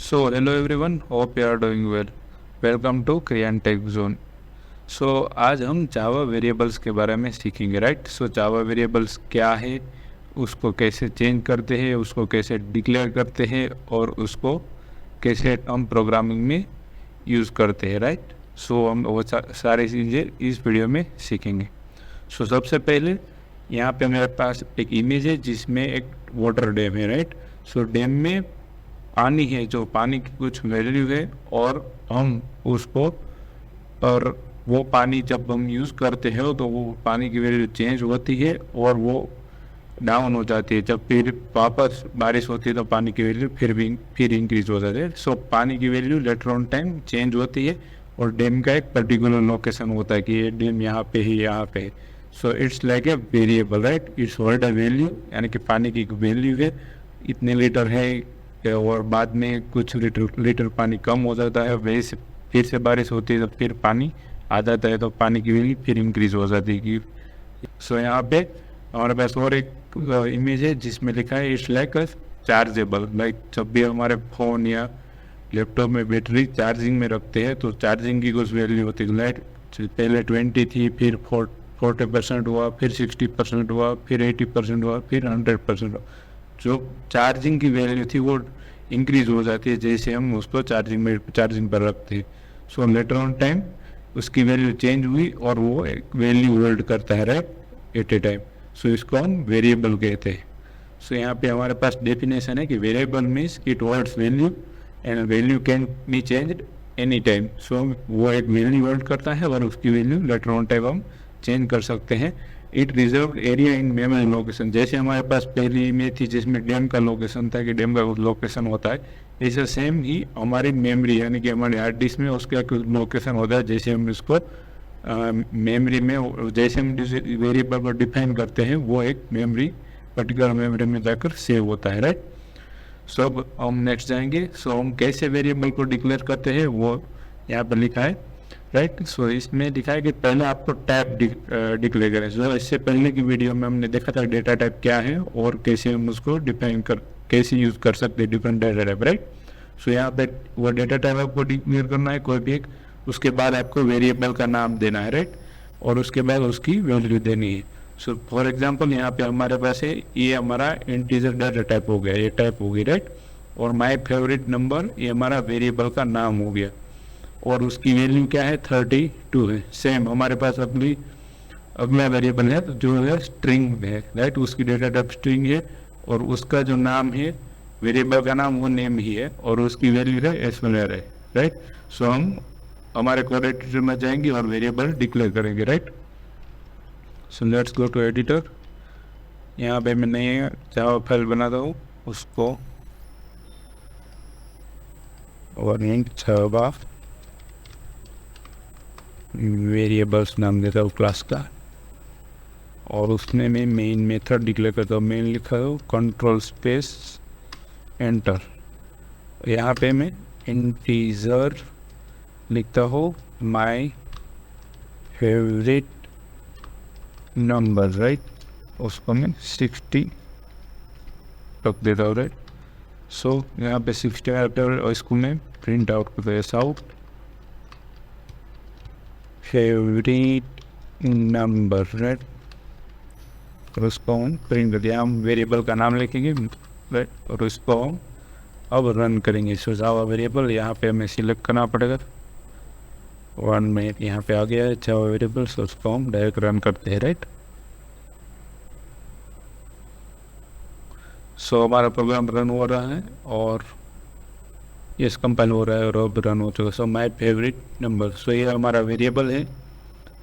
So, hello everyone, hope you are doing well. Welcome to Korean Tech Zone. So, आज हम जावा variables के बारे में सीखेंगे, राइट? सो जावा वेरिएबल्स क्या है, उसको कैसे चेंज करते हैं, उसको कैसे डिक्लेयर करते हैं और उसको कैसे हम प्रोग्रामिंग में यूज़ करते हैं, राइट? सो हम वो सारी चीज़ें इस वीडियो में सीखेंगे. सो सबसे पहले यहाँ पे मेरे पास एक इमेज है जिसमें एक वाटर डैम है, राइट? सो डैम में पानी है, जो पानी की कुछ वैल्यू है और हम उसको और वो पानी जब हम यूज़ करते हैं तो वो पानी की वैल्यू चेंज होती है और वो डाउन हो जाती है. जब फिर वापस बारिश होती है तो पानी की वैल्यू फिर इंक्रीज हो जाती है. सो पानी की value later on time change होती है और डैम का एक पर्टिकुलर लोकेशन होता है कि ये डैम यहाँ पे है, यहाँ पे है. So it's like a variable, right? It's hold a value, यानी कि पानी की वैल्यू है, इतने लीटर है और बाद में कुछ लीटर पानी कम हो जाता है. वही से फिर से बारिश होती है तो फिर पानी आ जाता है तो पानी की वैल्यू फिर इंक्रीज हो जाती है कि. सो यहाँ पे हमारे पास और एक इमेज है जिसमें लिखा है it's like a chargeable. Like जब भी हमारे फ़ोन या लैपटॉप में बैटरी चार्जिंग में रखते हैं तो चार्जिंग की कुछ वैल्यू होती है. लाइट पहले 20 थी, फिर 40% हुआ, फिर 60% हुआ, फिर 80% हुआ, फिर 100% हुआ. जो चार्जिंग की वैल्यू थी वो इंक्रीज हो जाती है जैसे हम उसको चार्जिंग पर रखते हैं. सो लेटर ऑन टाइम उसकी वैल्यू चेंज हुई और वो एक वैल्यू होल्ड करता है, राइट, एट ए टाइम. सो इसको हम वेरिएबल कहते हैं. सो यहाँ पे हमारे पास डेफिनेशन है कि variable means it holds value and value can be changed any time. So वो एक वैल्यू होल्ड करता है और उसकी वैल्यू लेटर ऑन टाइम हम चेंज कर सकते हैं. It reserve area in memory location. जैसे हमारे पास पहली इमेज थी जिसमें डैम का लोकेशन था कि डैम का लोकेशन होता है, ऐसे सेम ही हमारी मेमोरी यानी कि हमारे हार्ड डिस्क में उसका कुछ लोकेशन होता है. जैसे हम इसको मेमोरी में जैसे हम वेरिएबल को डिफाइन करते हैं वो एक मेमोरी पर्टिकुलर मेमोरी में जाकर सेव होता है, राइट? सो अब हम नेक्स्ट जाएंगे. सो हम कैसे वेरिएबल को डिक्लेयर करते हैं वो यहाँ पर लिखा है, राइट? सो इसमें लिखा है कि पहले आपको टाइप डिक्लेयर करें. सो इससे पहले की वीडियो में हमने देखा था डेटा टाइप क्या है और कैसे हम उसको डिफाइन कैसे यूज़ कर सकते हैं डिफरेंट डेटा टाइप, राइट? सो यहाँ पे वो डेटा टाइप आपको डिक्लेयर करना है कोई भी एक. उसके बाद आपको वेरिएबल का नाम देना है, राइट? और उसके बाद उसकी वैल्यू देनी है. सो फॉर एग्जाम्पल यहाँ पे हमारे पास है ये हमारा इंटीजर डेटा टाइप हो गया, ये टाइप होगी, राइट? और माई फेवरेट नंबर ये हमारा वेरिएबल का नाम हो गया और उसकी वैल्यू क्या है 32 है. सेम हमारे पास अगला वेरिएबल है जो है स्ट्रिंग है, राइट? उसकी डेटा टाइप स्ट्रिंग है और उसका जो नाम है वेरिएबल का नाम वो नेम ही है और उसकी वैल्यू है एस्पेलर है, राइट? सो हम हमारे कोड एडिटर में जाएंगे और वेरिएबल डिक्लेयर करेंगे, right? So let's go to editor. यहाँ पे मैं नई जावा फाइल बनाता हूँ, उसको जावा वेरिएबल्स नाम देता हूँ क्लास का और उसमें मैं मेन मेथड डिक्लेयर करता हूँ. मेन लिखा हूँ कंट्रोल स्पेस एंटर. यहाँ पे मैं इंटीजर लिखता हूँ माय फेवरेट नंबर, राइट? उसको मैं 60 रख देता हूँ, राइट? सो यहाँ पे 60 और इसको मैं प्रिंट आउट करता हूँ. Out favourite number, right? और उसको हम प्रिंट कर दिया. हम वेरिएबल का नाम लिखेंगे, राइट? और उसको हम अब रन करेंगे. सो जावा वेरिएबल यहाँ पे हमें सिलेक्ट करना पड़ेगा. 1 मिनट यहाँ पे आ गया है जावा वेरिएबल. सो उसको हम डायरेक्ट रन करते हैं, राइट? सो हमारा प्रोग्राम रन हो रहा है और यस कंपाइल हो रहा है और अब रन हो चुका. So my favourite number. So ये हमारा वेरिएबल है,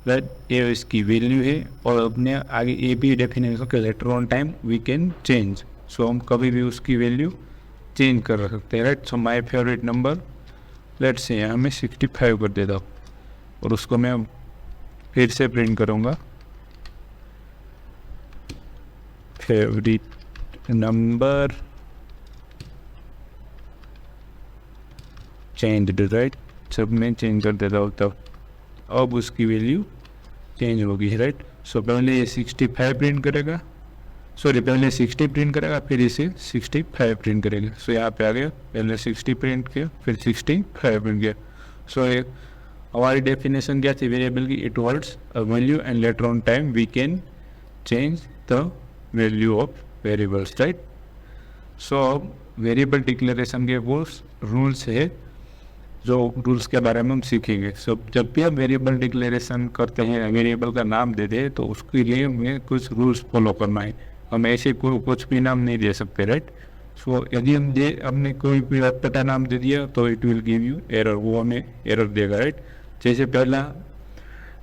राइट? ये इसकी वैल्यू है और अपने आगे ये भी डेफिनेशन के later on time we can change. So हम कभी भी उसकी वैल्यू चेंज कर सकते हैं, right? So my favourite number let's say यहाँ मैं 65 कर देता हूँ और उसको मैं फिर से प्रिंट करूँगा फेवरेट नंबर चेंज, राइट? सब मैं चेंज कर देता हूँ तब अब उसकी वैल्यू चेंज होगी, राइट? सो पहले ये 65 प्रिंट करेगा सॉरी पहले 60 प्रिंट करेगा फिर इसे 65 प्रिंट करेगा। सो यहाँ पे आ गया, पहले 60 प्रिंट किया फिर 65 प्रिंट किया। सो एक हमारी डेफिनेशन क्या थी वेरिएबल की, it holds a value and later on time we can change the value of variables, right. So variable declaration के वो रूल्स है जो रूल्स के बारे में हम सीखेंगे। सो जब भी हम वेरिएबल डिक्लेरेशन करते हैं, वेरिएबल का नाम देते हैं, तो उसके लिए हमें कुछ रूल्स फॉलो करना है। हम ऐसे कुछ भी नाम नहीं दे सकते, राइट। सो यदि हमने कोई भी अटपटा नाम दे दिया तो it will give you error, वो हमें एरर देगा, राइट। जैसे पहला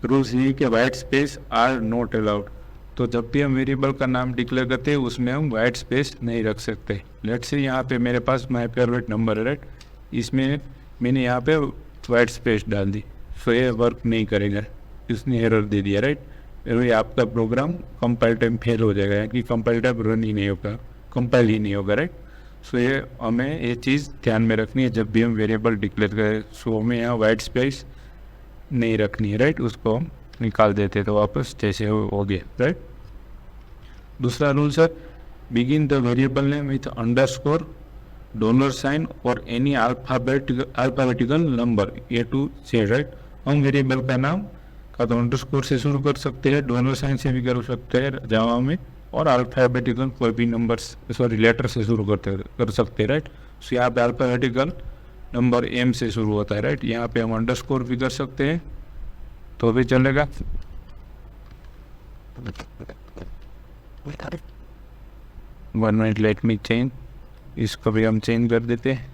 रूल्स ये कि white space are not allowed. तो जब भी हम वेरिएबल का नाम डिक्लेयर करते हैं उसमें हम वाइट स्पेस नहीं रख सकते। लेट्स से यहाँ पे मेरे पास माय फेवरेट नंबर है, राइट, इसमें मैंने यहाँ पे वाइट स्पेस डाल दी, सो ये वर्क नहीं करेगा, इसने एरर दे दिया, राइट। ये आपका प्रोग्राम कंपाइल टाइम फेल हो जाएगा, कि कंपाइल टाइम रन ही नहीं होगा, कंपाइल ही नहीं होगा, राइट। सो ये हमें ये चीज़ ध्यान में रखनी है जब भी हम वेरिएबल डिक्लेयर करें। सो हमें यहाँ वाइट स्पेस नहीं रखनी है, राइट, उसको हम निकाल देते तो वापस जैसे हो गया, राइट। दूसरा rule sir, begin the variable name with underscore, dollar sign और any alphabetical number A to Z, right. हम वेरिएबल का नाम का तो अंडरस्कोर से शुरू कर सकते हैं, डॉलर साइन से भी कर सकते हैं जावा में, और अल्फाबेटिकल कोई भी नंबर्स सॉरी लेटर से शुरू कर सकते हैं, राइट। सो यहाँ पे अल्फाबेटिकल नंबर एम से शुरू होता है, राइट। यहाँ पे हम अंडरस्कोर भी कर सकते हैं तो भी चलेगा। One minute, let me change, इसको भी हम चेंज कर देते हैं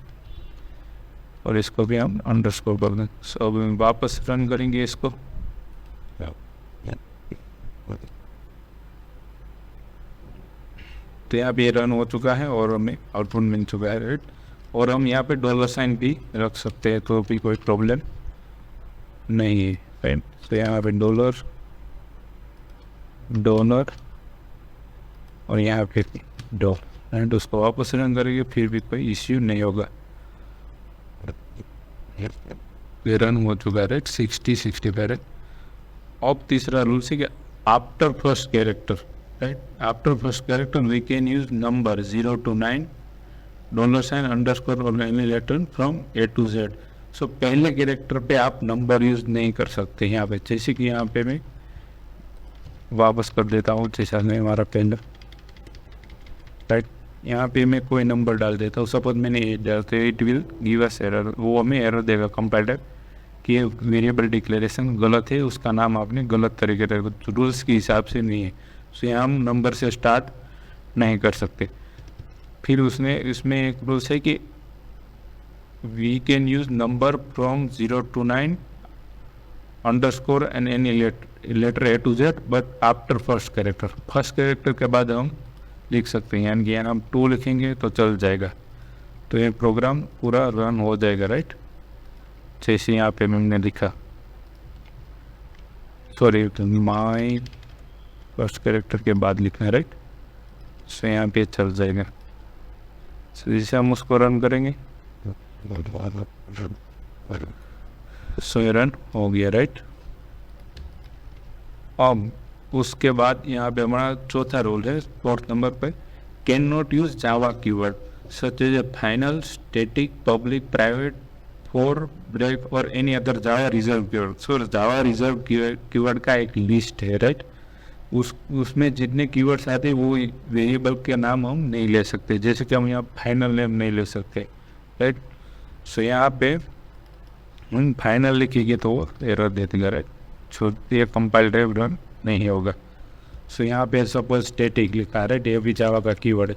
और इसको भी हम अंडरस्कोर कर दें। सो अब हम वापस रन करेंगे इसको। तो यहाँ पे रन हो चुका है और हमें आउटपुट मिल चुका है, राइट। और हम यहाँ पे डॉलर साइन भी रख सकते हैं तो भी कोई प्रॉब्लम नहीं है, राइट। तो यहाँ पे डॉलर और यहाँ पे डॉलर, एंड उसको वापस रन करेंगे फिर भी कोई इश्यू नहीं होगा। ये रन हो चुका है, राइट, 65। अब तीसरा रूल है कि after first character, right, after first character we can use number 0 to 9, dollar sign, underscore और any letter from A to Z. So पहले कैरेक्टर पे आप नंबर यूज नहीं कर सकते यहाँ पे। जैसे कि यहाँ पे मैं वापस कर देता हूँ, जैसा नहीं हमारा पहला, राइट। यहाँ पे मैं कोई नंबर डाल देता हूँ, सपोज मैंने 8 डालते, it will give us error, वो हमें एरर देगा कंपाइलर कि ये वेरिएबल डिक्लेरेशन गलत है, उसका नाम आपने गलत तरीके से रूल्स के हिसाब से नहीं है। सो यहाँ हम नंबर से स्टार्ट नहीं कर सकते। फिर इसमें एक रूल्स है कि we can use number from 0 to 9 underscore and any letter A to Z but after first character के बाद हम लिख सकते हैं, यानी कि हम 2 लिखेंगे तो चल जाएगा, तो ये प्रोग्राम पूरा रन हो जाएगा, राइट। जैसे यहाँ पे मैंने लिखा, सॉरी माई फर्स्ट कैरेक्टर के बाद लिखना है, राइट। सो यहाँ पे चल जाएगा। सो जैसे हम उसको रन करेंगे, सो ये रन हो गया, राइट। अब उसके बाद यहाँ पे हमारा चौथा रूल है, 4th नंबर पे, can not use Java keyword such as a final, static, public, private, for, break और any other Java reserve keyword. So Java reserve keyword का एक लिस्ट है, राइट। उसमें जितने कीवर्ड्स आते हैं वो वेरिएबल के नाम हम नहीं ले सकते, जैसे कि हम यहाँ फाइनल नेम नहीं ले सकते, राइट। सो यहाँ पे हम फाइनल लिखेंगे तो वो एरर दे देगा, राइट। छोटे कंपाइल टाइप रन नहीं होगा। सो यहाँ पे सपोज स्टैटिक लिखा है, राइट, ये भी जावा का कीवर्ड है,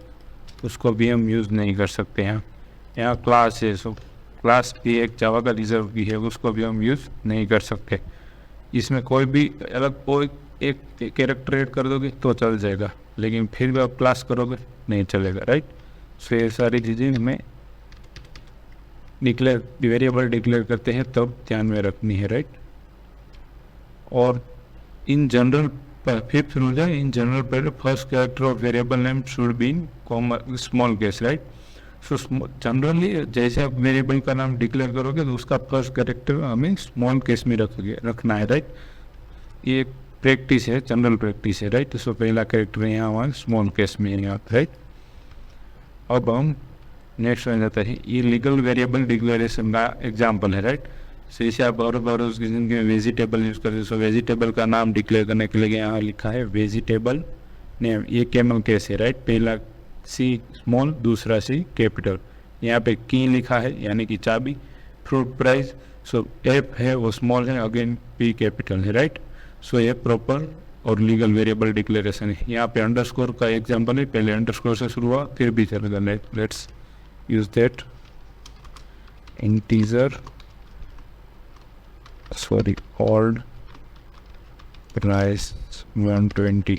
उसको भी हम यूज़ नहीं कर सकते। यहाँ क्लास है, सो क्लास भी एक जावा का रिजर्व की है, उसको भी हम यूज़ नहीं कर सकते। इसमें कोई भी अलग कोई एक कैरेक्टर ऐड कर दोगे तो चल जाएगा, लेकिन फिर भी आप क्लास करोगे नहीं चलेगा, राइट। सो ये सारी चीज़ें हमें वेरिएबल डिक्लेयर करते हैं तब ध्यान में रखनी है, राइट। और इन जनरल 5th रूल है, इन जनरल पहले first character of variable name should be in small case, right. So generally जैसे आप वेरिएबल का नाम डिक्लेयर करोगे तो उसका फर्स्ट कैरेक्टर हमें स्मॉल केस में रखना है, राइट। ये प्रैक्टिस है, जनरल प्रैक्टिस है, राइट। सो पहला कैरेक्टर यहाँ हमारा स्मॉल केस में यहाँ, राइट। अब हम नेक्स्ट में जाता है, ये लीगल वेरिएबल डिक्लेरेशन का एग्जाम्पल है, राइट। सो इसे आप और उसकी जिंदगी में वेजिटेबल यूज़ करते हैं। सो वेजिटेबल का नाम डिक्लेयर करने के लिए यहाँ लिखा है वेजिटेबल नेम, ये कैमल केस है, राइट। पहला सी स्मॉल, दूसरा सी कैपिटल। यहाँ पे की लिखा है यानी कि चाबी। फ्रूट प्राइस, सो एफ है वो स्मॉल है, अगेन पी कैपिटल है, राइट। सो ये प्रॉपर और लीगल वेरिएबल डिक्लेरेशन है। यहाँ पे अंडरस्कोर का एग्जांपल है, पहले अंडरस्कोर से शुरू हुआ फिर भी चलेगा। Let's use that integer old price 120,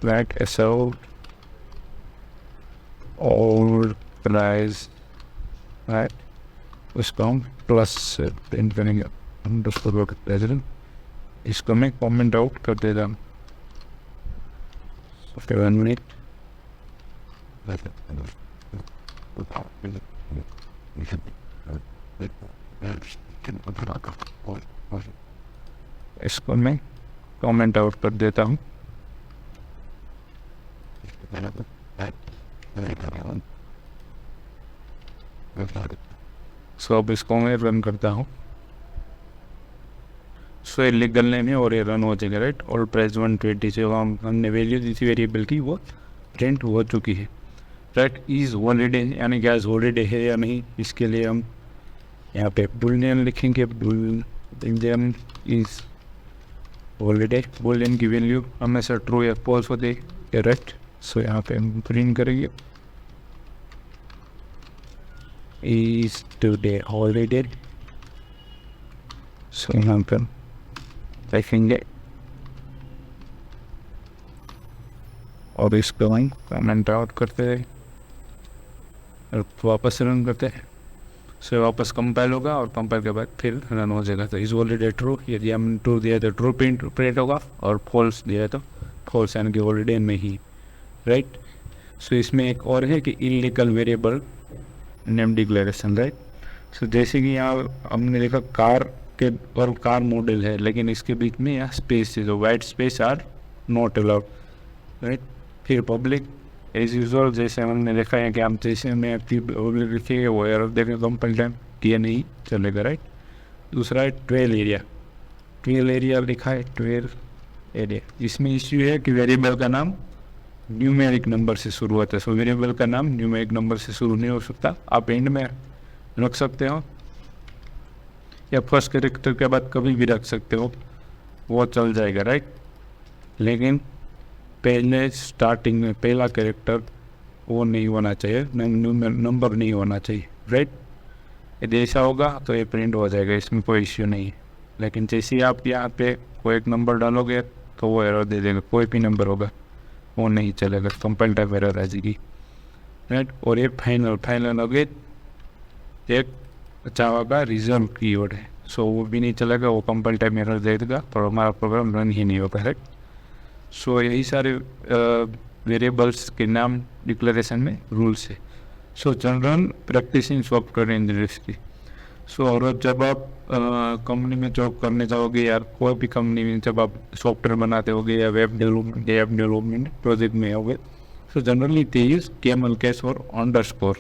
that is old price, right, उसको हम प्लस प्रिंट करेंगे अंडरस्कोर के प्रेजेंट। इसको मैं कमेंट आउट कर देता हूँ। आफ्टर 1 मिनट इसको मैं कमेंट आउट कर देता हूँ। सो अब इसको मैं रन करता हूँ। सो ये लीगल नेम है और ये रन हो जाएगा, राइट। और प्राइस 120 से हमने वैल्यू दी थी वेरिएबल की, वो प्रिंट हो चुकी है, राइट। इज़ हॉलीडे यानी कि आज हॉलीडे है या नहीं, इसके लिए हम यहाँ पे बुलियन लिखेंगे। बुलियन इज़ हॉलीडे, बुलियन की वैल्यू हमेशा ट्रू या फॉल्स होती है, राइट। सो यहाँ पे हम प्रिंट करेंगे इज़ टुडे हॉलीडे। सो यहाँ पे लिखेंगे और इसको हम कमेंट आउट करते हैं और वापस रन करते हैं। सो वापस कंपाइल होगा और कंपाइल के बाद फिर रन हो जाएगा। तो इज ऑलरेडी ट्रू, यदि हम ट्रू दिया तो ट्रू प्रिंट होगा और फॉल्स दिया तो फॉल्स, यानी कि ऑलरेडी में ही, राइट। सो इसमें एक और है कि illegal variable name declaration, right. So जैसे कि यहाँ हमने देखा कार के और कार मॉडल है, लेकिन इसके बीच में यहाँ स्पेस है, जो white space are not allowed, right. फिर पब्लिक एज यूजल, जैसे हमने देखा है कि हम जैसे में पब्लिक लिखेंगे वो एरर देखें कंपनी टाइम किया नहीं चलेगा, राइट। दूसरा है 12 एरिया, 12 एरिया लिखा है 12 एरिया। इसमें इश्यू है कि वेरिएबल का नाम न्यूमेरिक नंबर से शुरू होता है। सो वेरिएबल का नाम न्यूमेरिक नंबर से शुरू नहीं हो सकता, आप एंड में रख सकते हो या फर्स्ट कैरेक्टर के बाद कभी भी रख सकते हो, वो चल जाएगा, राइट। लेकिन पहले स्टार्टिंग में पहला कैरेक्टर वो नहीं होना चाहिए, नंबर नहीं होना चाहिए, राइट। यदि ऐसा होगा तो ये प्रिंट हो जाएगा, इसमें कोई इश्यू नहीं है। लेकिन जैसे ही आप यहाँ पे कोई एक नंबर डालोगे तो वो एरर दे देगा, कोई भी नंबर होगा वो नहीं चलेगा, कंपाइल टाइप एरर आ जाएगी, राइट। और ये फाइनल हो गए एक जावा का रिजल्ट कीवर्ड है, सो वो भी नहीं चलेगा, वो कंपाइल टाइप एरर दे देगा तो हमारा प्रोग्राम रन ही नहीं होगा, राइट। सो यही सारे वेरिएबल्स के नाम डिक्लेरेशन में रूल्स है। सो general practice in software engineers की। सो और जब आप कंपनी में जॉब करने जाओगे या कोई भी कंपनी में जब आप सॉफ्टवेयर बनाते होगे या वेब डेवलपमेंट प्रोजेक्ट में होगे, so generally they use camel case और अंडरस्कोर,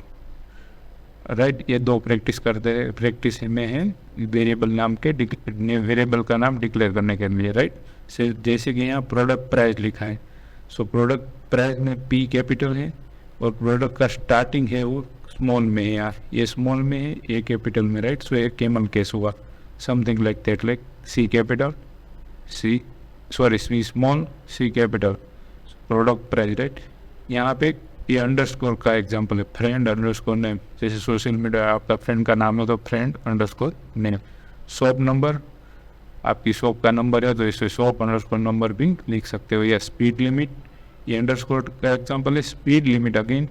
राइट। ये दो प्रैक्टिस करते हैं, प्रैक्टिस में है वेरिएबल नाम के वेरिएबल का नाम डिक्लेयर करने के लिए, राइट। से जैसे कि यहाँ प्रोडक्ट प्राइस लिखा है, सो प्रोडक्ट प्राइस में पी कैपिटल है और प्रोडक्ट का स्टार्टिंग है वो स्मॉल में है, यार ये स्मॉल में है ये कैपिटल में, राइट। सो ये कैमल केस हुआ, something like that, like C capital C small C capital product price, right. यहाँ पे ये अंडरस्कोर का एग्जांपल है, फ्रेंड अंडरस्कोर नेम, जैसे सोशल मीडिया आपका फ्रेंड का नाम है तो friend underscore name. Shop number, आपकी शॉप का नंबर है तो इसे शॉप अंडरस्कोर नंबर भी लिख सकते हो। या स्पीड लिमिट, ये अंडरस्कोर का एग्जांपल है। स्पीड लिमिट अगेन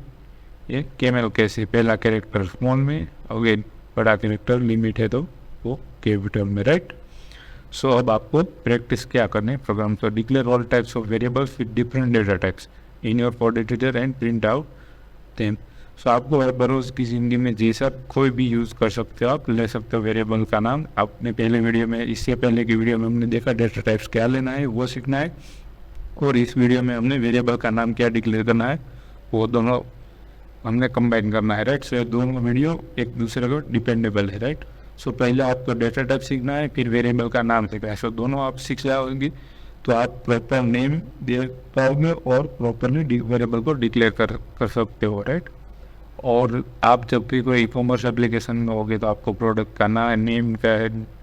ये कैमल कैसे, पहला कैरेक्टर स्मॉल में, अगेन बड़ा कैरेक्टर लिमिट है तो वो कैपिटल में, राइट। सो अब आपको प्रैक्टिस क्या करने प्रोग्राम, तो declare all types of variables with different data types in your code editor and print out them. So आपको रोज़ की ज़िंदगी में जैसा कोई भी यूज़ कर सकते हो, आप ले सकते हो वेरिएबल का नाम। आपने पहले वीडियो में, इससे पहले की वीडियो में हमने देखा डेटा टाइप्स क्या लेना है, वो सीखना है, और इस वीडियो में हमने वेरिएबल का नाम क्या डिक्लेयर करना है, वो दोनों हमने कंबाइन करना है, राइट। सो ये दोनों वीडियो एक दूसरे को डिपेंडेबल है, राइट। सो पहले आपको डेटा टाइप सीखना है, फिर वेरिएबल का नाम सीखना है। सो दोनों आप सीख जाओगे तो आप प्रॉपर नेम दे पाओगे और प्रॉपरली वेरिएबल को डिक्लेयर कर सकते हो, राइट। और आप जब भी कोई ई कॉमर्स एप्लीकेशन में होगे तो आपको प्रोडक्ट का नाम, नेम का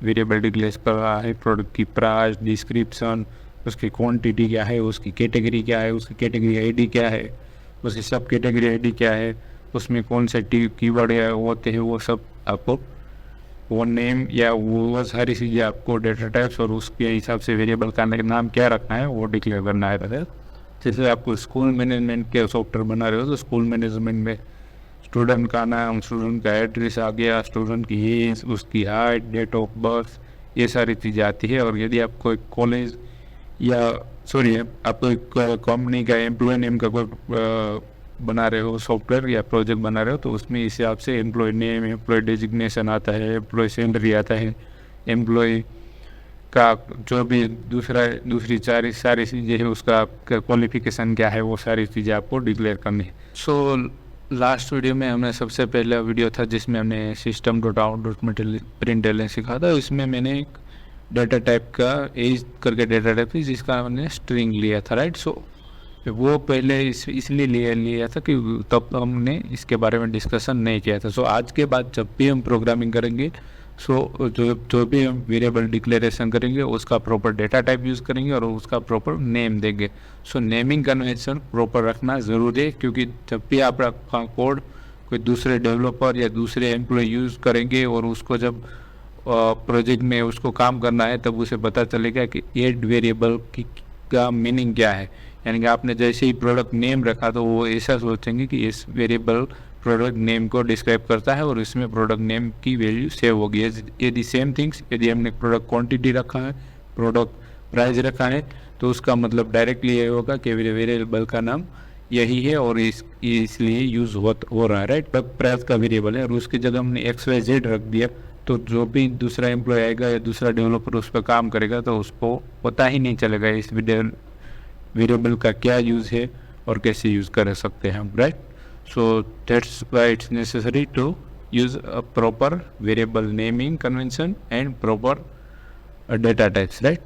वेरिएबल डिक्लेयर कर रहा है, प्रोडक्ट की प्राइस, डिस्क्रिप्शन, उसकी क्वांटिटी क्या है, उसकी कैटेगरी क्या है, उसकी कैटेगरी आईडी क्या है, उसकी सब कैटेगरी आईडी क्या है, उसमें कौन से कीवर्ड है होते हैं, वो सब आपको, वो नेम या वो सारी चीज़ें आपको डेटा टाइप्स और उसके हिसाब से वेरिएबल का नाम क्या रखना है वो डिक्लेयर करना है। जैसे आपको स्कूल मैनेजमेंट के सॉफ्टवेयर बना रहे हो तो स्कूल मैनेजमेंट में स्टूडेंट का नाम, स्टूडेंट का एड्रेस आ गया, स्टूडेंट की एज, उसकी हाइट, डेट ऑफ बर्थ, ये सारी चीज़ें आती है। और यदि आपको एक कॉलेज या आपको एक कंपनी का एम्प्लॉय नेम का कोई बना रहे हो सॉफ्टवेयर या प्रोजेक्ट बना रहे हो तो उसमें इस हिसाब से एम्प्लॉय नेम, एम्प्लॉय डेजिग्नेशन आता है, एम्प्लॉय सैलरी आता है, एम्प्लॉय का जो भी दूसरी सारी चीज़ें है, उसका क्वालिफिकेशन क्या है, वो सारी चीज़ें आपको डिक्लेयर करनी है। सो लास्ट वीडियो में हमने सबसे पहला वीडियो था जिसमें हमने system.out.println सीखा था। इसमें मैंने एक डाटा टाइप का एज करके डाटा टाइप थी जिसका हमने स्ट्रिंग लिया था, राइट। सो वो पहले इसलिए लिया था कि तब हमने इसके बारे में डिस्कशन नहीं किया था। सो आज के बाद जब भी हम प्रोग्रामिंग करेंगे, सो जो भी हम वेरिएबल डिक्लेरेशन करेंगे उसका प्रॉपर डेटा टाइप यूज़ करेंगे और उसका प्रॉपर नेम देंगे। सो नेमिंग कन्वेंशन प्रॉपर रखना ज़रूरी है, क्योंकि जब भी आप आपका कोड कोई दूसरे डेवलपर या दूसरे एम्प्लॉय यूज़ करेंगे और उसको जब प्रोजेक्ट में उसको काम करना है तब उसे पता चलेगा कि एड वेरिएबल का मीनिंग क्या है। यानी कि आपने जैसे ही प्रोडक्ट नेम रखा तो वो ऐसा सोचेंगे कि इस वेरिएबल प्रोडक्ट नेम को डिस्क्राइब करता है और इसमें प्रोडक्ट नेम की वैल्यू सेव होगी। यदि सेम थिंग्स, यदि हमने प्रोडक्ट क्वांटिटी रखा है, प्रोडक्ट प्राइस रखा है, तो उसका मतलब डायरेक्टली ये होगा कि वेरिएबल का नाम यही है और इसलिए यूज़ हो रहा है, राइट। प्राइस का वेरिएबल है और उसकी जगह हमने XYZ रख दिया तो जो भी दूसरा एम्प्लॉय आएगा या दूसरा डेवलपर उस पर काम करेगा तो उसको पता ही नहीं चलेगा इस वेरिएबल का क्या यूज़ है और कैसे यूज़ कर सकते हैं हम, right. So that's why it's necessary to use a proper variable naming convention and proper data types, right?